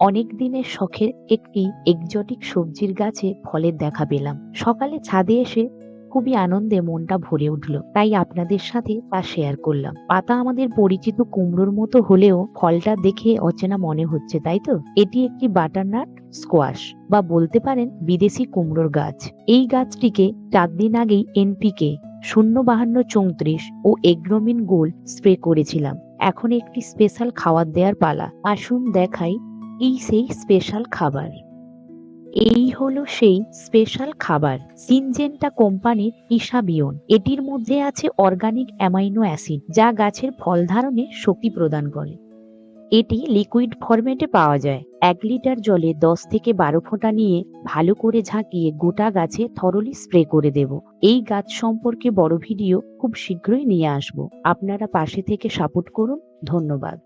অনেক দিনের শখের একটি এক্সোটিক সবজির গাছে ফলের দেখা পেলাম। সকালে ছাদে এসে খুবই আনন্দে মনটা ভরে উঠল, তাই আপনাদের সাথে তা শেয়ার করলাম। পাতা আমাদের পরিচিত কুমড়োর মতো হলেও ফলটা দেখে অচেনা মনে হচ্ছে, তাই তো? এটি একটি বাটারনাট স্কোয়াশ বা বলতে পারেন বিদেশি কুমড়োর গাছ। এই গাছটিকে 4 দিন আগেই এনপিকে 05234 ও এগ্রোমিন গোল্ড স্প্রে করেছিলাম। এখন একটি স্পেশাল খাবার দেওয়ার পালা। আসুন দেখাই এই সেই স্পেশাল খাবার। এই হলো সেই স্পেশাল খাবার, সিনজেন্টা কোম্পানির ইসাবিয়ন। এটির মধ্যে আছে অর্গানিক অ্যামাইনো অ্যাসিড, যা গাছের ফল ধারণে শক্তি প্রদান করে। এটি লিকুইড ফরম্যাটে পাওয়া যায়। 1 লিটার জলে 10 থেকে 12 ফোঁটা নিয়ে ভালো করে ঝাঁকিয়ে গোটা গাছে থরলি স্প্রে করে দেব। এই গাছ সম্পর্কে বড় ভিডিও খুব শীঘ্রই নিয়ে আসব। আপনারা পাশে থেকে সাপোর্ট করুন। ধন্যবাদ।